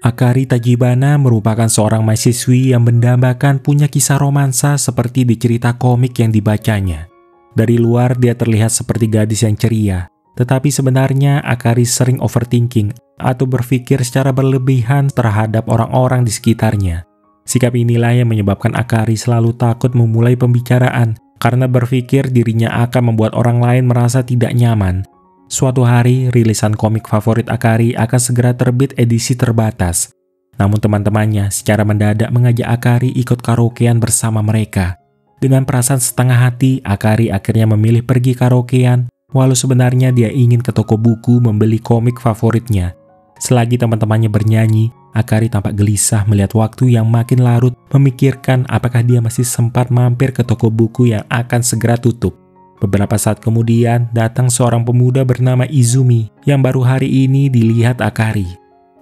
Akari Tachibana merupakan seorang mahasiswi yang mendambakan punya kisah romansa seperti di cerita komik yang dibacanya. Dari luar dia terlihat seperti gadis yang ceria, tetapi sebenarnya Akari sering overthinking atau berpikir secara berlebihan terhadap orang-orang di sekitarnya. Sikap inilah yang menyebabkan Akari selalu takut memulai pembicaraan karena berpikir dirinya akan membuat orang lain merasa tidak nyaman. Suatu hari, rilisan komik favorit Akari akan segera terbit edisi terbatas. Namun teman-temannya secara mendadak mengajak Akari ikut karaokean bersama mereka. Dengan perasaan setengah hati, Akari akhirnya memilih pergi karaokean, walau sebenarnya dia ingin ke toko buku membeli komik favoritnya. Selagi teman-temannya bernyanyi, Akari tampak gelisah melihat waktu yang makin larut, memikirkan apakah dia masih sempat mampir ke toko buku yang akan segera tutup. Beberapa saat kemudian, datang seorang pemuda bernama Izumi yang baru hari ini dilihat Akari.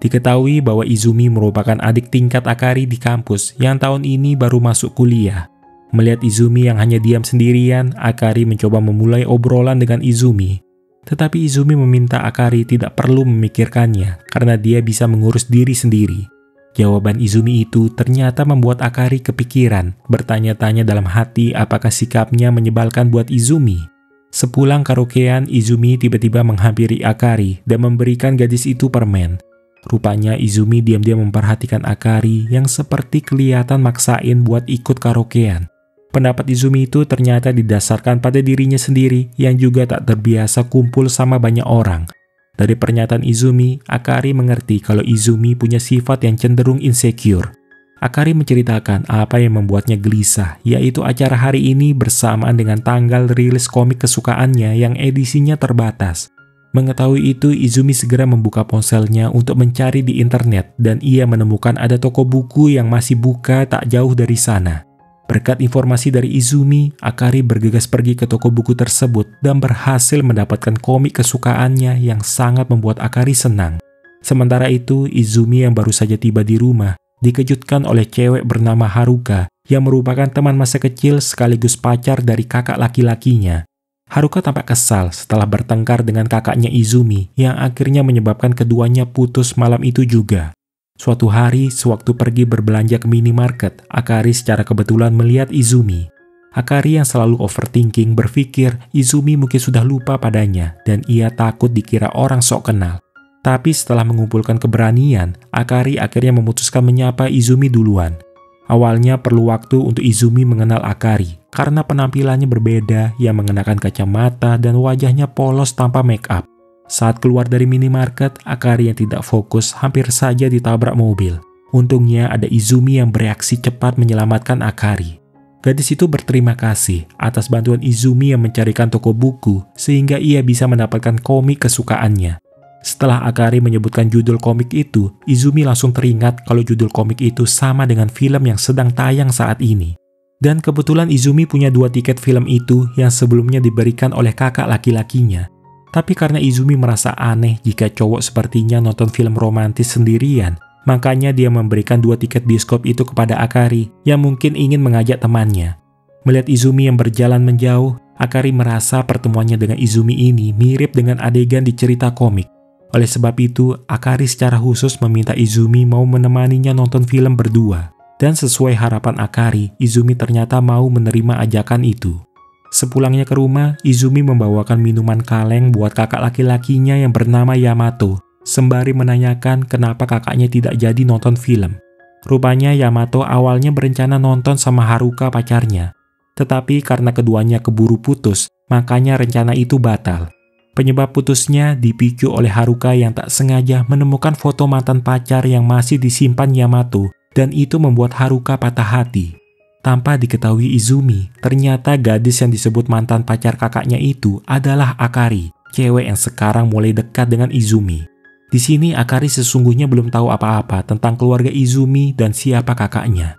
Diketahui bahwa Izumi merupakan adik tingkat Akari di kampus yang tahun ini baru masuk kuliah. Melihat Izumi yang hanya diam sendirian, Akari mencoba memulai obrolan dengan Izumi. Tetapi Izumi meminta Akari tidak perlu memikirkannya karena dia bisa mengurus diri sendiri. Jawaban Izumi itu ternyata membuat Akari kepikiran, bertanya-tanya dalam hati apakah sikapnya menyebalkan buat Izumi. Sepulang karaokean, Izumi tiba-tiba menghampiri Akari dan memberikan gadis itu permen. Rupanya Izumi diam-diam memperhatikan Akari yang seperti kelihatan maksain buat ikut karaokean. Pendapat Izumi itu ternyata didasarkan pada dirinya sendiri yang juga tak terbiasa kumpul sama banyak orang. Dari pernyataan Izumi, Akari mengerti kalau Izumi punya sifat yang cenderung insecure. Akari menceritakan apa yang membuatnya gelisah, yaitu acara hari ini bersamaan dengan tanggal rilis komik kesukaannya yang edisinya terbatas. Mengetahui itu, Izumi segera membuka ponselnya untuk mencari di internet dan ia menemukan ada toko buku yang masih buka tak jauh dari sana. Berkat informasi dari Izumi, Akari bergegas pergi ke toko buku tersebut dan berhasil mendapatkan komik kesukaannya yang sangat membuat Akari senang. Sementara itu, Izumi yang baru saja tiba di rumah dikejutkan oleh cewek bernama Haruka yang merupakan teman masa kecil sekaligus pacar dari kakak laki-lakinya. Haruka tampak kesal setelah bertengkar dengan kakaknya Izumi yang akhirnya menyebabkan keduanya putus malam itu juga. Suatu hari, sewaktu pergi berbelanja ke minimarket, Akari secara kebetulan melihat Izumi. Akari yang selalu overthinking berpikir Izumi mungkin sudah lupa padanya dan ia takut dikira orang sok kenal. Tapi setelah mengumpulkan keberanian, Akari akhirnya memutuskan menyapa Izumi duluan. Awalnya perlu waktu untuk Izumi mengenal Akari karena penampilannya berbeda yang mengenakan kacamata dan wajahnya polos tanpa make up. Saat keluar dari minimarket, Akari yang tidak fokus hampir saja ditabrak mobil. Untungnya ada Izumi yang bereaksi cepat menyelamatkan Akari. Gadis itu berterima kasih atas bantuan Izumi yang mencarikan toko buku sehingga ia bisa mendapatkan komik kesukaannya. Setelah Akari menyebutkan judul komik itu, Izumi langsung teringat kalau judul komik itu sama dengan film yang sedang tayang saat ini. Dan kebetulan Izumi punya 2 tiket film itu yang sebelumnya diberikan oleh kakak laki-lakinya. Tapi karena Izumi merasa aneh jika cowok sepertinya nonton film romantis sendirian, makanya dia memberikan 2 tiket bioskop itu kepada Akari yang mungkin ingin mengajak temannya. Melihat Izumi yang berjalan menjauh, Akari merasa pertemuannya dengan Izumi ini mirip dengan adegan di cerita komik. Oleh sebab itu, Akari secara khusus meminta Izumi mau menemaninya nonton film berdua. Dan sesuai harapan Akari, Izumi ternyata mau menerima ajakan itu. Sepulangnya ke rumah, Izumi membawakan minuman kaleng buat kakak laki-lakinya yang bernama Yamato, sembari menanyakan kenapa kakaknya tidak jadi nonton film. Rupanya Yamato awalnya berencana nonton sama Haruka pacarnya, tetapi karena keduanya keburu putus, makanya rencana itu batal. Penyebab putusnya dipicu oleh Haruka yang tak sengaja menemukan foto mantan pacar yang masih disimpan Yamato, dan itu membuat Haruka patah hati. Tanpa diketahui Izumi, ternyata gadis yang disebut mantan pacar kakaknya itu adalah Akari, cewek yang sekarang mulai dekat dengan Izumi. Di sini Akari sesungguhnya belum tahu apa-apa tentang keluarga Izumi dan siapa kakaknya.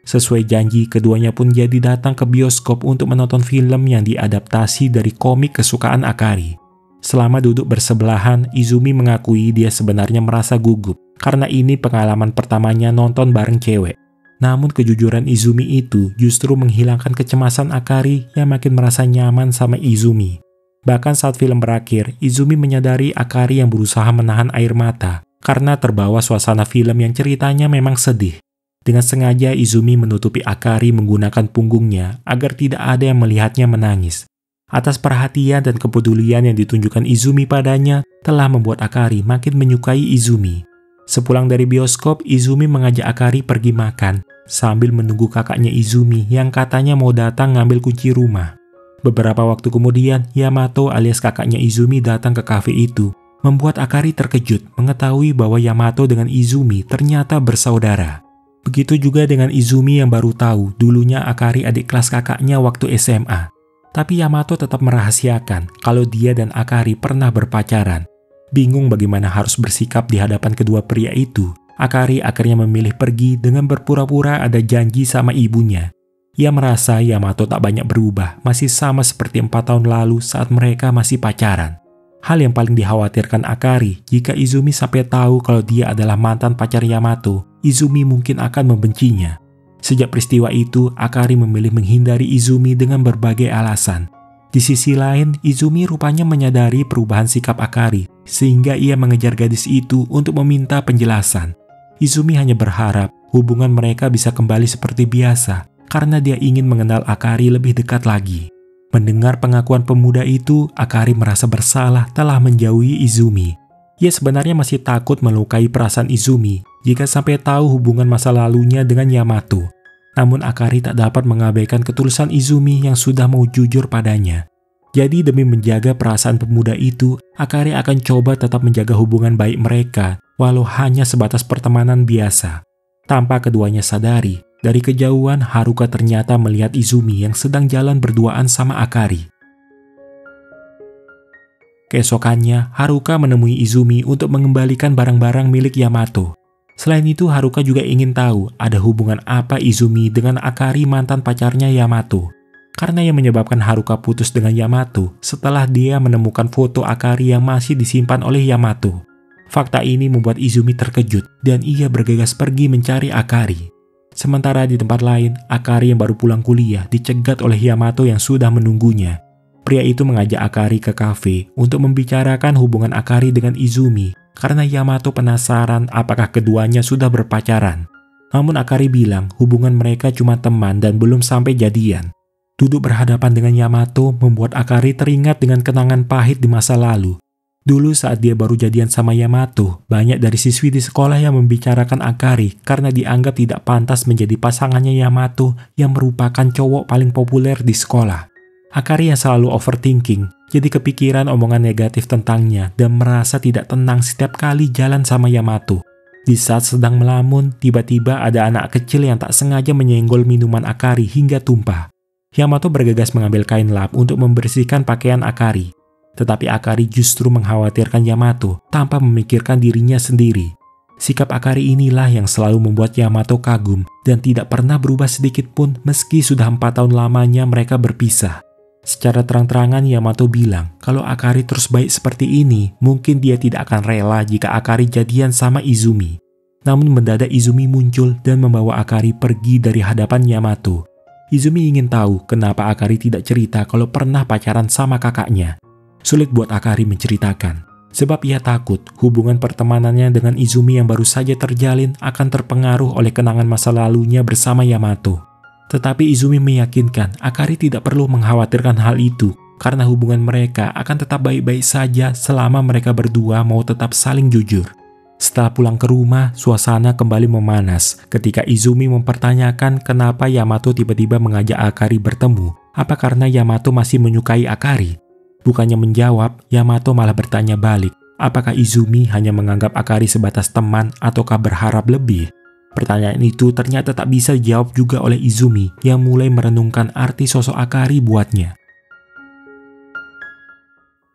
Sesuai janji, keduanya pun jadi datang ke bioskop untuk menonton film yang diadaptasi dari komik kesukaan Akari. Selama duduk bersebelahan, Izumi mengakui dia sebenarnya merasa gugup karena ini pengalaman pertamanya nonton bareng cewek. Namun kejujuran Izumi itu justru menghilangkan kecemasan Akari yang makin merasa nyaman sama Izumi. Bahkan saat film berakhir, Izumi menyadari Akari yang berusaha menahan air mata karena terbawa suasana film yang ceritanya memang sedih. Dengan sengaja Izumi menutupi Akari menggunakan punggungnya agar tidak ada yang melihatnya menangis. Atas perhatian dan kepedulian yang ditunjukkan Izumi padanya telah membuat Akari makin menyukai Izumi. Sepulang dari bioskop, Izumi mengajak Akari pergi makan sambil menunggu kakaknya Izumi yang katanya mau datang ngambil kunci rumah. Beberapa waktu kemudian, Yamato alias kakaknya Izumi datang ke kafe itu, membuat Akari terkejut mengetahui bahwa Yamato dengan Izumi ternyata bersaudara. Begitu juga dengan Izumi yang baru tahu dulunya Akari adik kelas kakaknya waktu SMA. Tapi Yamato tetap merahasiakan kalau dia dan Akari pernah berpacaran. Bingung bagaimana harus bersikap di hadapan kedua pria itu, Akari akhirnya memilih pergi dengan berpura-pura ada janji sama ibunya. Ia merasa Yamato tak banyak berubah, masih sama seperti 4 tahun lalu saat mereka masih pacaran. Hal yang paling dikhawatirkan Akari, jika Izumi sampai tahu kalau dia adalah mantan pacar Yamato, Izumi mungkin akan membencinya. Sejak peristiwa itu, Akari memilih menghindari Izumi dengan berbagai alasan. Di sisi lain, Izumi rupanya menyadari perubahan sikap Akari, sehingga ia mengejar gadis itu untuk meminta penjelasan. Izumi hanya berharap hubungan mereka bisa kembali seperti biasa, karena dia ingin mengenal Akari lebih dekat lagi. Mendengar pengakuan pemuda itu, Akari merasa bersalah telah menjauhi Izumi. Ia sebenarnya masih takut melukai perasaan Izumi jika sampai tahu hubungan masa lalunya dengan Yamato. Namun Akari tak dapat mengabaikan ketulusan Izumi yang sudah mau jujur padanya. Jadi demi menjaga perasaan pemuda itu, Akari akan coba tetap menjaga hubungan baik mereka, walau hanya sebatas pertemanan biasa. Tanpa keduanya sadari, dari kejauhan Haruka ternyata melihat Izumi yang sedang jalan berduaan sama Akari. Keesokannya, Haruka menemui Izumi untuk mengembalikan barang-barang milik Yamato. Selain itu, Haruka juga ingin tahu ada hubungan apa Izumi dengan Akari mantan pacarnya Yamato. Karena yang menyebabkan Haruka putus dengan Yamato setelah dia menemukan foto Akari yang masih disimpan oleh Yamato. Fakta ini membuat Izumi terkejut dan ia bergegas pergi mencari Akari. Sementara di tempat lain, Akari yang baru pulang kuliah dicegat oleh Yamato yang sudah menunggunya. Pria itu mengajak Akari ke kafe untuk membicarakan hubungan Akari dengan Izumi karena Yamato penasaran apakah keduanya sudah berpacaran. Namun Akari bilang hubungan mereka cuma teman dan belum sampai jadian. Duduk berhadapan dengan Yamato membuat Akari teringat dengan kenangan pahit di masa lalu. Dulu saat dia baru jadian sama Yamato, banyak dari siswi di sekolah yang membicarakan Akari karena dianggap tidak pantas menjadi pasangannya Yamato yang merupakan cowok paling populer di sekolah. Akari yang selalu overthinking, jadi kepikiran omongan negatif tentangnya dan merasa tidak tenang setiap kali jalan sama Yamato. Di saat sedang melamun, tiba-tiba ada anak kecil yang tak sengaja menyenggol minuman Akari hingga tumpah. Yamato bergegas mengambil kain lap untuk membersihkan pakaian Akari. Tetapi Akari justru mengkhawatirkan Yamato tanpa memikirkan dirinya sendiri. Sikap Akari inilah yang selalu membuat Yamato kagum dan tidak pernah berubah sedikit pun meski sudah 4 tahun lamanya mereka berpisah. Secara terang-terangan Yamato bilang kalau Akari terus baik seperti ini, mungkin dia tidak akan rela jika Akari jadian sama Izumi. Namun mendadak Izumi muncul dan membawa Akari pergi dari hadapan Yamato. Izumi ingin tahu kenapa Akari tidak cerita kalau pernah pacaran sama kakaknya. Sulit buat Akari menceritakan, sebab ia takut hubungan pertemanannya dengan Izumi yang baru saja terjalin akan terpengaruh oleh kenangan masa lalunya bersama Yamato. Tetapi Izumi meyakinkan Akari tidak perlu mengkhawatirkan hal itu, karena hubungan mereka akan tetap baik-baik saja selama mereka berdua mau tetap saling jujur. Setelah pulang ke rumah, suasana kembali memanas ketika Izumi mempertanyakan kenapa Yamato tiba-tiba mengajak Akari bertemu. Apa karena Yamato masih menyukai Akari? Bukannya menjawab, Yamato malah bertanya balik, apakah Izumi hanya menganggap Akari sebatas teman ataukah berharap lebih? Pertanyaan itu ternyata tak bisa dijawab juga oleh Izumi yang mulai merenungkan arti sosok Akari buatnya.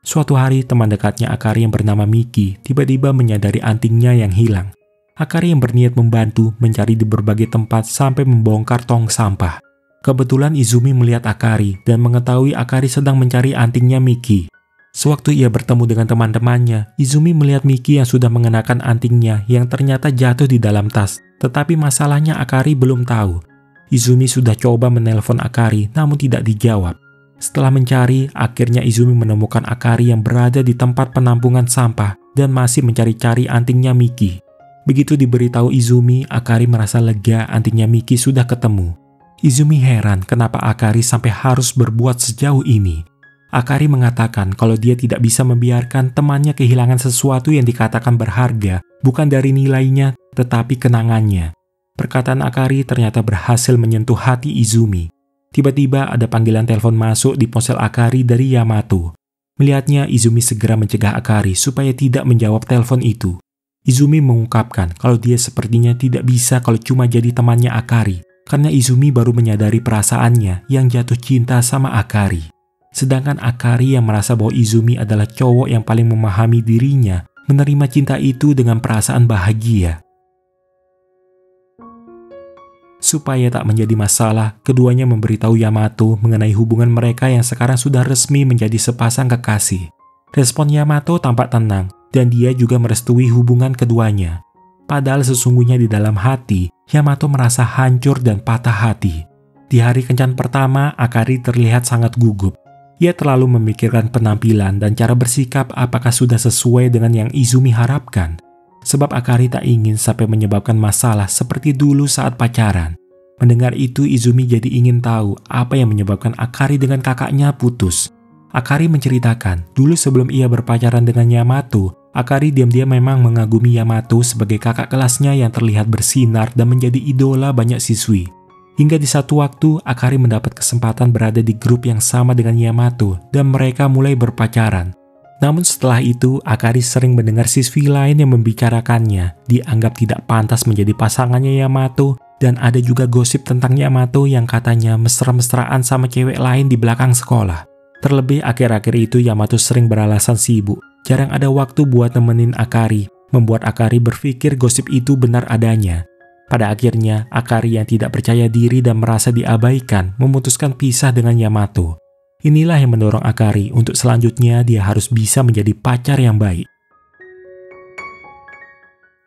Suatu hari, teman dekatnya Akari yang bernama Miki tiba-tiba menyadari antingnya yang hilang. Akari yang berniat membantu mencari di berbagai tempat sampai membongkar tong sampah. Kebetulan Izumi melihat Akari dan mengetahui Akari sedang mencari antingnya Miki. Sewaktu ia bertemu dengan teman-temannya, Izumi melihat Miki yang sudah mengenakan antingnya yang ternyata jatuh di dalam tas. Tetapi masalahnya Akari belum tahu. Izumi sudah coba menelpon Akari namun tidak dijawab. Setelah mencari, akhirnya Izumi menemukan Akari yang berada di tempat penampungan sampah dan masih mencari-cari antingnya Miki. Begitu diberitahu Izumi, Akari merasa lega antingnya Miki sudah ketemu. Izumi heran kenapa Akari sampai harus berbuat sejauh ini. Akari mengatakan kalau dia tidak bisa membiarkan temannya kehilangan sesuatu yang dikatakan berharga, bukan dari nilainya, tetapi kenangannya. Perkataan Akari ternyata berhasil menyentuh hati Izumi. Tiba-tiba ada panggilan telepon masuk di ponsel Akari dari Yamato. Melihatnya, Izumi segera mencegah Akari supaya tidak menjawab telepon itu. Izumi mengungkapkan kalau dia sepertinya tidak bisa kalau cuma jadi temannya Akari, karena Izumi baru menyadari perasaannya yang jatuh cinta sama Akari. Sedangkan Akari yang merasa bahwa Izumi adalah cowok yang paling memahami dirinya, menerima cinta itu dengan perasaan bahagia. Supaya tak menjadi masalah, keduanya memberitahu Yamato mengenai hubungan mereka yang sekarang sudah resmi menjadi sepasang kekasih. Respon Yamato tampak tenang, dan dia juga merestui hubungan keduanya. Padahal sesungguhnya di dalam hati, Yamato merasa hancur dan patah hati. Di hari kencan pertama, Akari terlihat sangat gugup. Ia terlalu memikirkan penampilan dan cara bersikap apakah sudah sesuai dengan yang Izumi harapkan. Sebab Akari tak ingin sampai menyebabkan masalah seperti dulu saat pacaran. Mendengar itu, Izumi jadi ingin tahu apa yang menyebabkan Akari dengan kakaknya putus. Akari menceritakan, dulu sebelum ia berpacaran dengan Yamato, Akari diam-diam memang mengagumi Yamato sebagai kakak kelasnya yang terlihat bersinar dan menjadi idola banyak siswi. Hingga di satu waktu, Akari mendapat kesempatan berada di grup yang sama dengan Yamato dan mereka mulai berpacaran. Namun setelah itu, Akari sering mendengar siswi lain yang membicarakannya, dianggap tidak pantas menjadi pasangannya Yamato, dan ada juga gosip tentang Yamato yang katanya mesra-mesraan sama cewek lain di belakang sekolah. Terlebih akhir-akhir itu Yamato sering beralasan sibuk, jarang ada waktu buat nemenin Akari, membuat Akari berpikir gosip itu benar adanya. Pada akhirnya, Akari yang tidak percaya diri dan merasa diabaikan memutuskan pisah dengan Yamato. Inilah yang mendorong Akari untuk selanjutnya dia harus bisa menjadi pacar yang baik.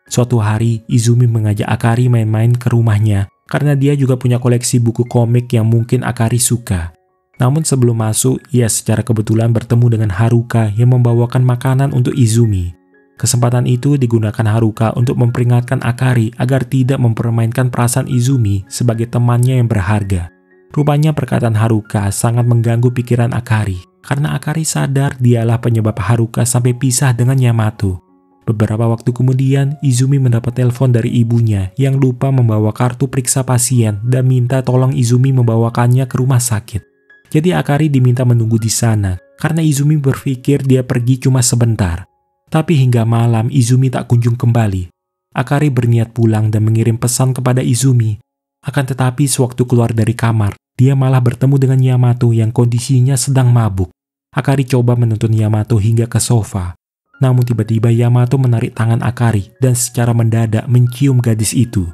Suatu hari, Izumi mengajak Akari main-main ke rumahnya karena dia juga punya koleksi buku komik yang mungkin Akari suka. Namun sebelum masuk, ia secara kebetulan bertemu dengan Haruka yang membawakan makanan untuk Izumi. Kesempatan itu digunakan Haruka untuk memperingatkan Akari agar tidak mempermainkan perasaan Izumi sebagai temannya yang berharga. Rupanya perkataan Haruka sangat mengganggu pikiran Akari, karena Akari sadar dialah penyebab Haruka sampai pisah dengan Yamato. Beberapa waktu kemudian, Izumi mendapat telepon dari ibunya yang lupa membawa kartu periksa pasien dan minta tolong Izumi membawakannya ke rumah sakit. Jadi Akari diminta menunggu di sana, karena Izumi berpikir dia pergi cuma sebentar. Tapi hingga malam Izumi tak kunjung kembali. Akari berniat pulang dan mengirim pesan kepada Izumi. Akan tetapi sewaktu keluar dari kamar, dia malah bertemu dengan Yamato yang kondisinya sedang mabuk. Akari coba menuntun Yamato hingga ke sofa. Namun tiba-tiba Yamato menarik tangan Akari dan secara mendadak mencium gadis itu.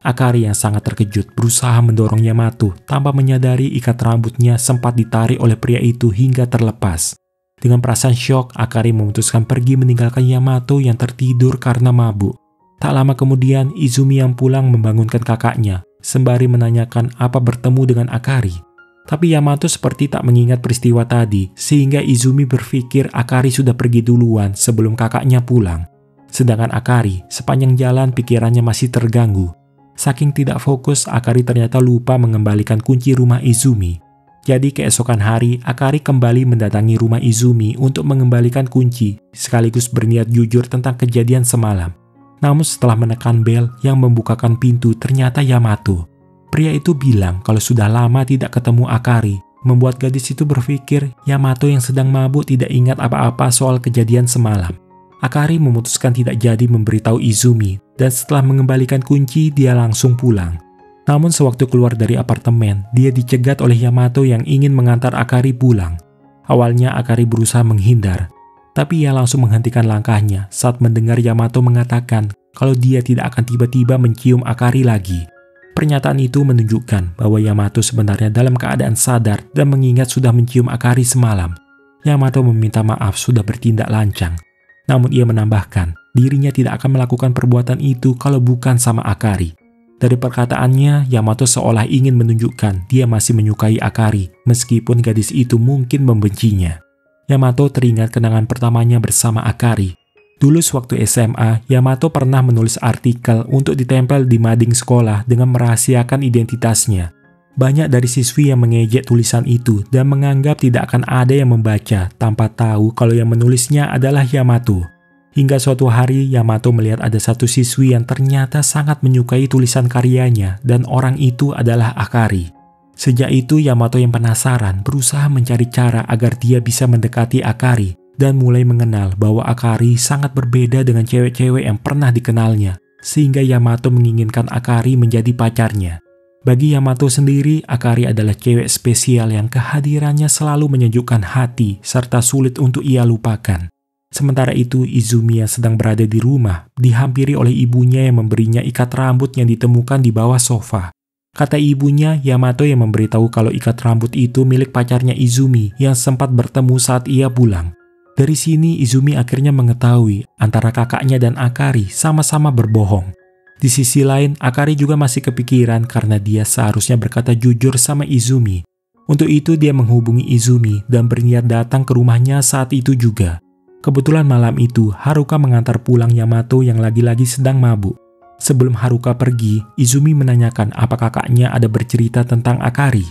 Akari yang sangat terkejut berusaha mendorong Yamato tanpa menyadari ikat rambutnya sempat ditarik oleh pria itu hingga terlepas. Dengan perasaan syok, Akari memutuskan pergi meninggalkan Yamato yang tertidur karena mabuk. Tak lama kemudian, Izumi yang pulang membangunkan kakaknya, sembari menanyakan apa bertemu dengan Akari. Tapi Yamato seperti tak mengingat peristiwa tadi, sehingga Izumi berpikir Akari sudah pergi duluan sebelum kakaknya pulang. Sedangkan Akari, sepanjang jalan pikirannya masih terganggu. Saking tidak fokus, Akari ternyata lupa mengembalikan kunci rumah Izumi. Jadi keesokan hari, Akari kembali mendatangi rumah Izumi untuk mengembalikan kunci, sekaligus berniat jujur tentang kejadian semalam. Namun setelah menekan bel yang membukakan pintu ternyata Yamato. Pria itu bilang kalau sudah lama tidak ketemu Akari, membuat gadis itu berpikir Yamato yang sedang mabuk tidak ingat apa-apa soal kejadian semalam. Akari memutuskan tidak jadi memberitahu Izumi, dan setelah mengembalikan kunci dia langsung pulang. Namun sewaktu keluar dari apartemen, dia dicegat oleh Yamato yang ingin mengantar Akari pulang. Awalnya Akari berusaha menghindar, tapi ia langsung menghentikan langkahnya saat mendengar Yamato mengatakan kalau dia tidak akan tiba-tiba mencium Akari lagi. Pernyataan itu menunjukkan bahwa Yamato sebenarnya dalam keadaan sadar dan mengingat sudah mencium Akari semalam. Yamato meminta maaf sudah bertindak lancang. Namun ia menambahkan, dirinya tidak akan melakukan perbuatan itu kalau bukan sama Akari. Dari perkataannya, Yamato seolah ingin menunjukkan dia masih menyukai Akari, meskipun gadis itu mungkin membencinya. Yamato teringat kenangan pertamanya bersama Akari. Dulu sewaktu SMA, Yamato pernah menulis artikel untuk ditempel di mading sekolah dengan merahasiakan identitasnya. Banyak dari siswi yang mengejek tulisan itu dan menganggap tidak akan ada yang membaca tanpa tahu kalau yang menulisnya adalah Yamato. Hingga suatu hari, Yamato melihat ada satu siswi yang ternyata sangat menyukai tulisan karyanya dan orang itu adalah Akari. Sejak itu, Yamato yang penasaran berusaha mencari cara agar dia bisa mendekati Akari dan mulai mengenal bahwa Akari sangat berbeda dengan cewek-cewek yang pernah dikenalnya, sehingga Yamato menginginkan Akari menjadi pacarnya. Bagi Yamato sendiri, Akari adalah cewek spesial yang kehadirannya selalu menyejukkan hati serta sulit untuk ia lupakan. Sementara itu, Izumi yang sedang berada di rumah dihampiri oleh ibunya yang memberinya ikat rambut yang ditemukan di bawah sofa. Kata ibunya, Yamato yang memberitahu kalau ikat rambut itu milik pacarnya Izumi yang sempat bertemu saat ia pulang. Dari sini, Izumi akhirnya mengetahui antara kakaknya dan Akari sama-sama berbohong. Di sisi lain, Akari juga masih kepikiran karena dia seharusnya berkata jujur sama Izumi. Untuk itu, dia menghubungi Izumi dan berniat datang ke rumahnya saat itu juga. Kebetulan malam itu, Haruka mengantar pulang Yamato yang lagi-lagi sedang mabuk. Sebelum Haruka pergi, Izumi menanyakan apa kakaknya ada bercerita tentang Akari.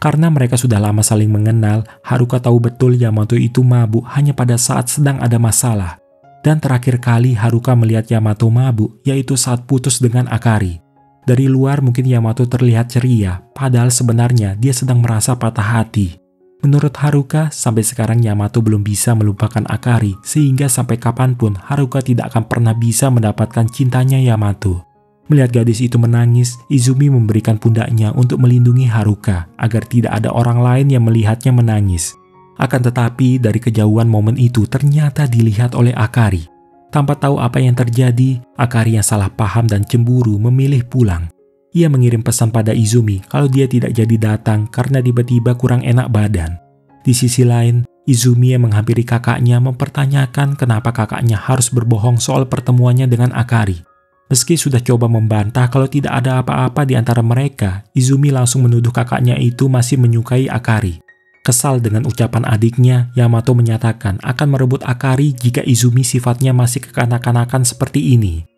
Karena mereka sudah lama saling mengenal, Haruka tahu betul Yamato itu mabuk hanya pada saat sedang ada masalah. Dan terakhir kali Haruka melihat Yamato mabuk, yaitu saat putus dengan Akari. Dari luar mungkin Yamato terlihat ceria, padahal sebenarnya dia sedang merasa patah hati. Menurut Haruka, sampai sekarang Yamato belum bisa melupakan Akari, sehingga sampai kapanpun Haruka tidak akan pernah bisa mendapatkan cintanya Yamato. Melihat gadis itu menangis, Izumi memberikan pundaknya untuk melindungi Haruka, agar tidak ada orang lain yang melihatnya menangis. Akan tetapi, dari kejauhan momen itu ternyata dilihat oleh Akari. Tanpa tahu apa yang terjadi, Akari yang salah paham dan cemburu memilih pulang. Ia mengirim pesan pada Izumi kalau dia tidak jadi datang karena tiba-tiba kurang enak badan. Di sisi lain, Izumi yang menghampiri kakaknya mempertanyakan kenapa kakaknya harus berbohong soal pertemuannya dengan Akari. Meski sudah coba membantah kalau tidak ada apa-apa di antara mereka, Izumi langsung menuduh kakaknya itu masih menyukai Akari. Kesal dengan ucapan adiknya, Yamato menyatakan akan merebut Akari jika Izumi sifatnya masih kekanak-kanakan seperti ini.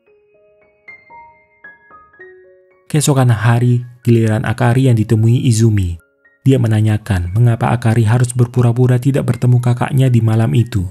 Keesokan hari, giliran Akari yang ditemui Izumi. Dia menanyakan mengapa Akari harus berpura-pura tidak bertemu kakaknya di malam itu.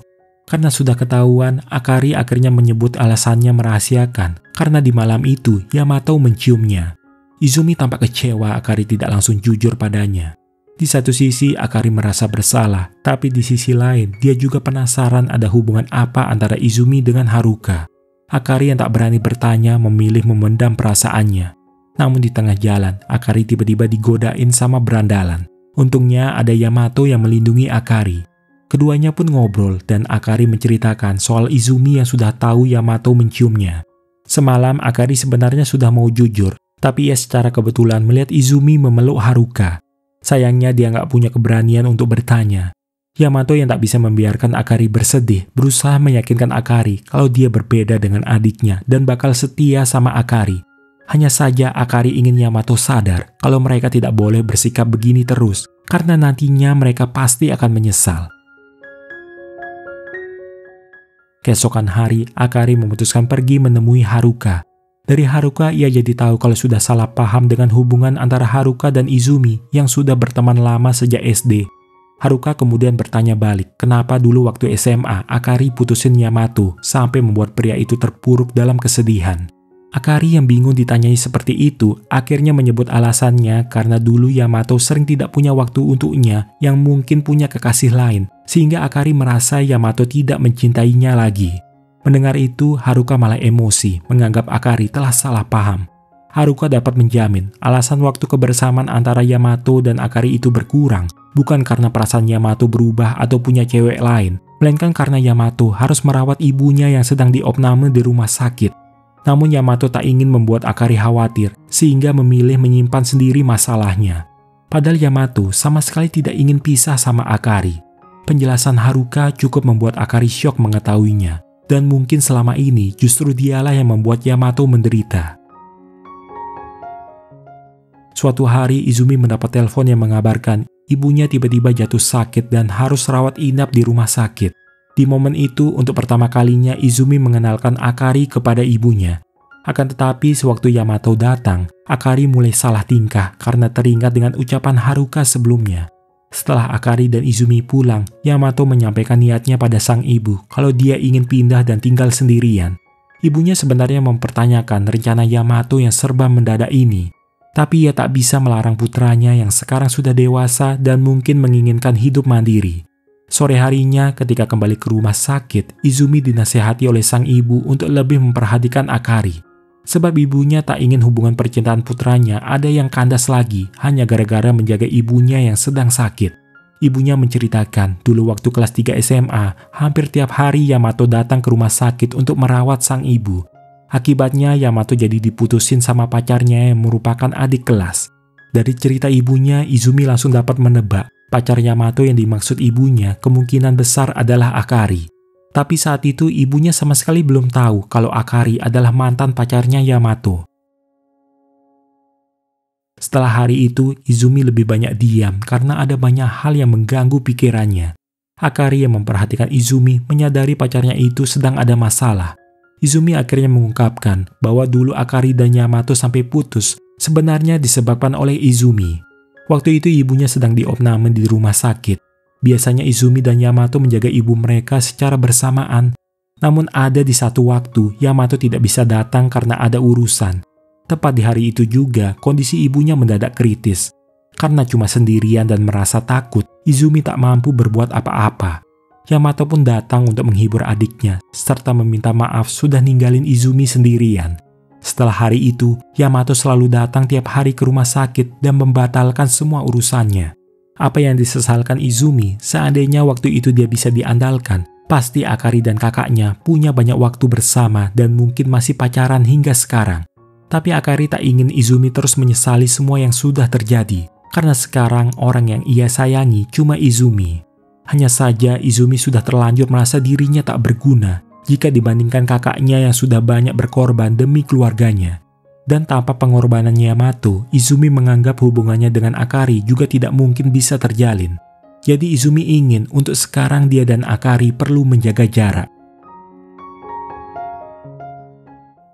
Karena sudah ketahuan, Akari akhirnya menyebut alasannya merahasiakan karena di malam itu Yamato menciumnya. Izumi tampak kecewa Akari tidak langsung jujur padanya. Di satu sisi Akari merasa bersalah, tapi di sisi lain dia juga penasaran ada hubungan apa antara Izumi dengan Haruka. Akari yang tak berani bertanya memilih memendam perasaannya. Namun di tengah jalan, Akari tiba-tiba digodain sama berandalan. Untungnya ada Yamato yang melindungi Akari. Keduanya pun ngobrol dan Akari menceritakan soal Izumi yang sudah tahu Yamato menciumnya. Semalam Akari sebenarnya sudah mau jujur, tapi ia secara kebetulan melihat Izumi memeluk Haruka. Sayangnya dia nggak punya keberanian untuk bertanya. Yamato yang tak bisa membiarkan Akari bersedih, berusaha meyakinkan Akari kalau dia berbeda dengan adiknya dan bakal setia sama Akari. Hanya saja Akari ingin Yamato sadar kalau mereka tidak boleh bersikap begini terus, karena nantinya mereka pasti akan menyesal. Keesokan hari, Akari memutuskan pergi menemui Haruka. Dari Haruka, ia jadi tahu kalau sudah salah paham dengan hubungan antara Haruka dan Izumi yang sudah berteman lama sejak SD. Haruka kemudian bertanya balik, kenapa dulu waktu SMA Akari putusin Yamato sampai membuat pria itu terpuruk dalam kesedihan. Akari yang bingung ditanyai seperti itu, akhirnya menyebut alasannya karena dulu Yamato sering tidak punya waktu untuknya yang mungkin punya kekasih lain, sehingga Akari merasa Yamato tidak mencintainya lagi. Mendengar itu, Haruka malah emosi, menganggap Akari telah salah paham. Haruka dapat menjamin alasan waktu kebersamaan antara Yamato dan Akari itu berkurang, bukan karena perasaan Yamato berubah atau punya cewek lain, melainkan karena Yamato harus merawat ibunya yang sedang diopname di rumah sakit. Namun Yamato tak ingin membuat Akari khawatir, sehingga memilih menyimpan sendiri masalahnya. Padahal Yamato sama sekali tidak ingin pisah sama Akari. Penjelasan Haruka cukup membuat Akari syok mengetahuinya, dan mungkin selama ini justru dialah yang membuat Yamato menderita. Suatu hari Izumi mendapat telepon yang mengabarkan ibunya tiba-tiba jatuh sakit dan harus rawat inap di rumah sakit. Di momen itu, untuk pertama kalinya Izumi mengenalkan Akari kepada ibunya. Akan tetapi, sewaktu Yamato datang, Akari mulai salah tingkah karena teringat dengan ucapan Haruka sebelumnya. Setelah Akari dan Izumi pulang, Yamato menyampaikan niatnya pada sang ibu kalau dia ingin pindah dan tinggal sendirian. Ibunya sebenarnya mempertanyakan rencana Yamato yang serba mendadak ini. Tapi ia tak bisa melarang putranya yang sekarang sudah dewasa dan mungkin menginginkan hidup mandiri. Sore harinya ketika kembali ke rumah sakit, Izumi dinasehati oleh sang ibu untuk lebih memperhatikan Akari. Sebab ibunya tak ingin hubungan percintaan putranya ada yang kandas lagi hanya gara-gara menjaga ibunya yang sedang sakit. Ibunya menceritakan dulu waktu kelas 3 SMA, hampir tiap hari Yamato datang ke rumah sakit untuk merawat sang ibu. Akibatnya Yamato jadi diputusin sama pacarnya yang merupakan adik kelas. Dari cerita ibunya, Izumi langsung dapat menebak pacar Yamato yang dimaksud ibunya kemungkinan besar adalah Akari. Tapi saat itu ibunya sama sekali belum tahu kalau Akari adalah mantan pacarnya Yamato. Setelah hari itu, Izumi lebih banyak diam karena ada banyak hal yang mengganggu pikirannya. Akari yang memperhatikan Izumi menyadari pacarnya itu sedang ada masalah. Izumi akhirnya mengungkapkan bahwa dulu Akari dan Yamato sampai putus sebenarnya disebabkan oleh Izumi. Waktu itu ibunya sedang diopname di rumah sakit. Biasanya Izumi dan Yamato menjaga ibu mereka secara bersamaan. Namun ada di satu waktu Yamato tidak bisa datang karena ada urusan. Tepat di hari itu juga kondisi ibunya mendadak kritis. Karena cuma sendirian dan merasa takut, Izumi tak mampu berbuat apa-apa. Yamato pun datang untuk menghibur adiknya serta meminta maaf sudah ninggalin Izumi sendirian. Setelah hari itu, Yamato selalu datang tiap hari ke rumah sakit dan membatalkan semua urusannya. Apa yang disesalkan Izumi, seandainya waktu itu dia bisa diandalkan, pasti Akari dan kakaknya punya banyak waktu bersama dan mungkin masih pacaran hingga sekarang. Tapi Akari tak ingin Izumi terus menyesali semua yang sudah terjadi, karena sekarang orang yang ia sayangi cuma Izumi. Hanya saja Izumi sudah terlanjur merasa dirinya tak berguna jika dibandingkan kakaknya yang sudah banyak berkorban demi keluarganya. Dan tanpa pengorbanan Yamato, Izumi menganggap hubungannya dengan Akari juga tidak mungkin bisa terjalin. Jadi Izumi ingin untuk sekarang dia dan Akari perlu menjaga jarak.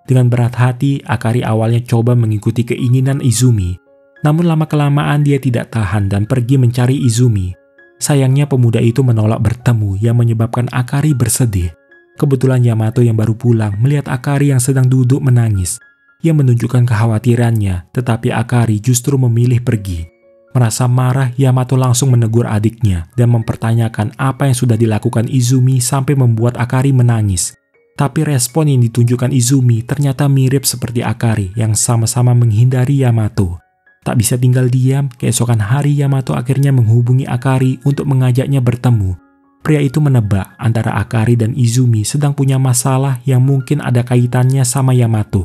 Dengan berat hati, Akari awalnya coba mengikuti keinginan Izumi. Namun lama-kelamaan dia tidak tahan dan pergi mencari Izumi. Sayangnya pemuda itu menolak bertemu yang menyebabkan Akari bersedih. Kebetulan Yamato yang baru pulang melihat Akari yang sedang duduk menangis. Ia menunjukkan kekhawatirannya, tetapi Akari justru memilih pergi. Merasa marah, Yamato langsung menegur adiknya dan mempertanyakan apa yang sudah dilakukan Izumi sampai membuat Akari menangis. Tapi respon yang ditunjukkan Izumi ternyata mirip seperti Akari yang sama-sama menghindari Yamato. Tak bisa tinggal diam, keesokan hari Yamato akhirnya menghubungi Akari untuk mengajaknya bertemu. Pria itu menebak antara Akari dan Izumi sedang punya masalah yang mungkin ada kaitannya sama Yamato.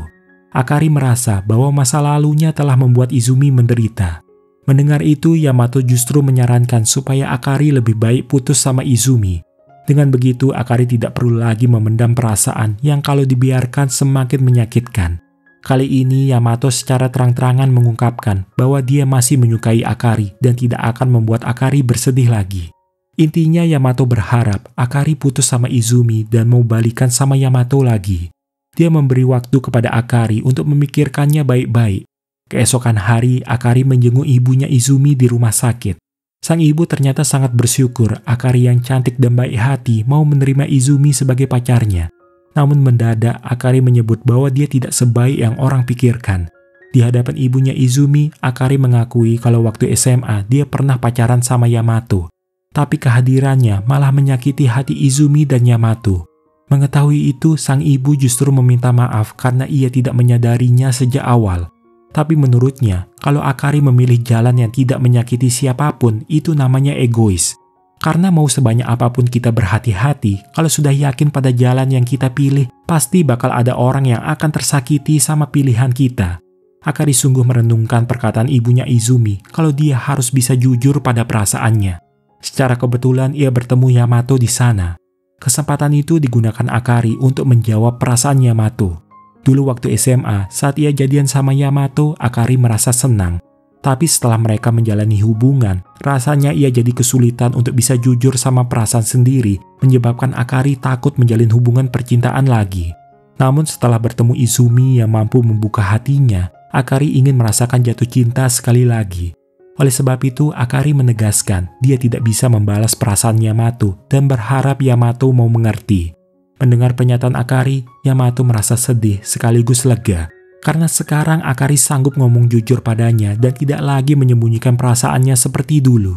Akari merasa bahwa masa lalunya telah membuat Izumi menderita. Mendengar itu, Yamato justru menyarankan supaya Akari lebih baik putus sama Izumi. Dengan begitu, Akari tidak perlu lagi memendam perasaan yang kalau dibiarkan semakin menyakitkan. Kali ini, Yamato secara terang-terangan mengungkapkan bahwa dia masih menyukai Akari dan tidak akan membuat Akari bersedih lagi. Intinya Yamato berharap Akari putus sama Izumi dan mau balikan sama Yamato lagi. Dia memberi waktu kepada Akari untuk memikirkannya baik-baik. Keesokan hari, Akari menjenguk ibunya Izumi di rumah sakit. Sang ibu ternyata sangat bersyukur Akari yang cantik dan baik hati mau menerima Izumi sebagai pacarnya. Namun mendadak Akari menyebut bahwa dia tidak sebaik yang orang pikirkan. Di hadapan ibunya Izumi, Akari mengakui kalau waktu SMA dia pernah pacaran sama Yamato. Tapi kehadirannya malah menyakiti hati Izumi dan Yamato. Mengetahui itu, sang ibu justru meminta maaf karena ia tidak menyadarinya sejak awal. Tapi menurutnya, kalau Akari memilih jalan yang tidak menyakiti siapapun, itu namanya egois. Karena mau sebanyak apapun kita berhati-hati, kalau sudah yakin pada jalan yang kita pilih, pasti bakal ada orang yang akan tersakiti sama pilihan kita. Akari sungguh merenungkan perkataan ibunya Izumi kalau dia harus bisa jujur pada perasaannya. Secara kebetulan ia bertemu Yamato di sana. Kesempatan itu digunakan Akari untuk menjawab perasaan Yamato. Dulu waktu SMA, saat ia jadian sama Yamato, Akari merasa senang. Tapi setelah mereka menjalani hubungan, rasanya ia jadi kesulitan untuk bisa jujur sama perasaan sendiri, menyebabkan Akari takut menjalin hubungan percintaan lagi. Namun setelah bertemu Izumi yang mampu membuka hatinya, Akari ingin merasakan jatuh cinta sekali lagi. Oleh sebab itu, Akari menegaskan dia tidak bisa membalas perasaan Yamato dan berharap Yamato mau mengerti. Mendengar pernyataan Akari, Yamato merasa sedih sekaligus lega. Karena sekarang Akari sanggup ngomong jujur padanya dan tidak lagi menyembunyikan perasaannya seperti dulu.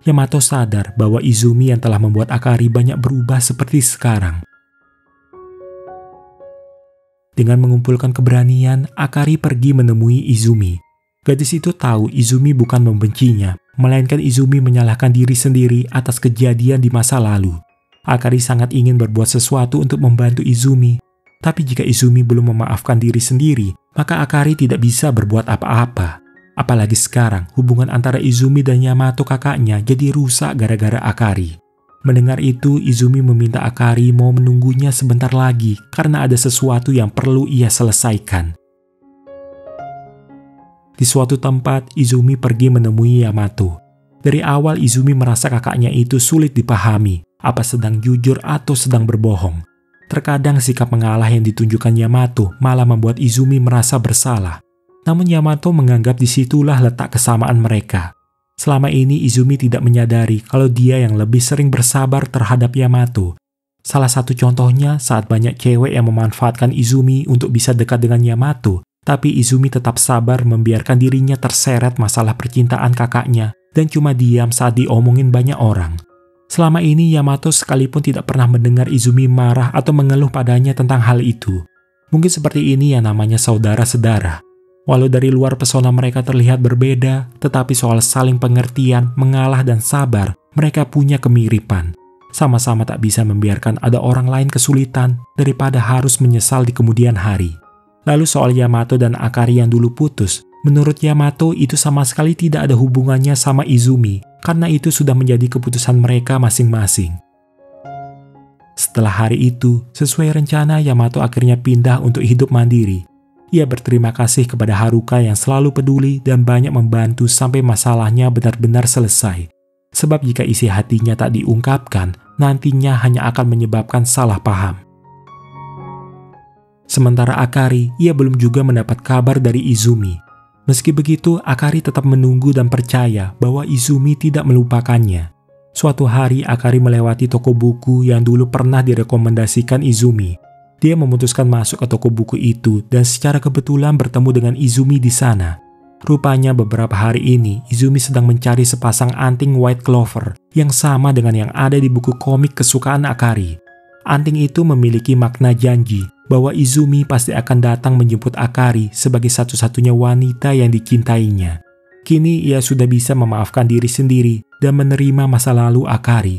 Yamato sadar bahwa Izumi yang telah membuat Akari banyak berubah seperti sekarang. Dengan mengumpulkan keberanian, Akari pergi menemui Izumi. Gadis itu tahu Izumi bukan membencinya, melainkan Izumi menyalahkan diri sendiri atas kejadian di masa lalu. Akari sangat ingin berbuat sesuatu untuk membantu Izumi. Tapi jika Izumi belum memaafkan diri sendiri, maka Akari tidak bisa berbuat apa-apa. Apalagi sekarang, hubungan antara Izumi dan Yamato kakaknya jadi rusak gara-gara Akari. Mendengar itu, Izumi meminta Akari mau menunggunya sebentar lagi karena ada sesuatu yang perlu ia selesaikan. Di suatu tempat, Izumi pergi menemui Yamato. Dari awal Izumi merasa kakaknya itu sulit dipahami, apa sedang jujur atau sedang berbohong. Terkadang sikap mengalah yang ditunjukkan Yamato malah membuat Izumi merasa bersalah. Namun Yamato menganggap disitulah letak kesamaan mereka. Selama ini Izumi tidak menyadari kalau dia yang lebih sering bersabar terhadap Yamato. Salah satu contohnya saat banyak cewek yang memanfaatkan Izumi untuk bisa dekat dengan Yamato, tapi Izumi tetap sabar membiarkan dirinya terseret masalah percintaan kakaknya dan cuma diam saat diomongin banyak orang. Selama ini Yamato sekalipun tidak pernah mendengar Izumi marah atau mengeluh padanya tentang hal itu. Mungkin seperti ini yang namanya saudara-sedara. Walau dari luar pesona mereka terlihat berbeda, tetapi soal saling pengertian, mengalah dan sabar, mereka punya kemiripan. Sama-sama tak bisa membiarkan ada orang lain kesulitan daripada harus menyesal di kemudian hari. Lalu soal Yamato dan Akari yang dulu putus, menurut Yamato itu sama sekali tidak ada hubungannya sama Izumi, karena itu sudah menjadi keputusan mereka masing-masing. Setelah hari itu, sesuai rencana Yamato akhirnya pindah untuk hidup mandiri. Ia berterima kasih kepada Haruka yang selalu peduli dan banyak membantu sampai masalahnya benar-benar selesai. Sebab jika isi hatinya tak diungkapkan, nantinya hanya akan menyebabkan salah paham. Sementara Akari, ia belum juga mendapat kabar dari Izumi. Meski begitu, Akari tetap menunggu dan percaya bahwa Izumi tidak melupakannya. Suatu hari, Akari melewati toko buku yang dulu pernah direkomendasikan Izumi. Dia memutuskan masuk ke toko buku itu dan secara kebetulan bertemu dengan Izumi di sana. Rupanya beberapa hari ini, Izumi sedang mencari sepasang anting White Clover yang sama dengan yang ada di buku komik kesukaan Akari. Anting itu memiliki makna janji bahwa Izumi pasti akan datang menjemput Akari sebagai satu-satunya wanita yang dicintainya. Kini ia sudah bisa memaafkan diri sendiri dan menerima masa lalu Akari.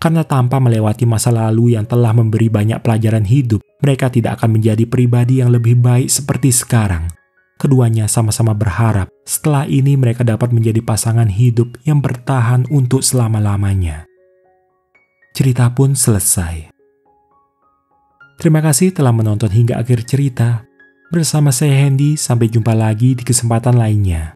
Karena tanpa melewati masa lalu yang telah memberi banyak pelajaran hidup, mereka tidak akan menjadi pribadi yang lebih baik seperti sekarang. Keduanya sama-sama berharap setelah ini mereka dapat menjadi pasangan hidup yang bertahan untuk selama-lamanya. Cerita pun selesai. Terima kasih telah menonton hingga akhir cerita. Bersama saya Hendy, sampai jumpa lagi di kesempatan lainnya.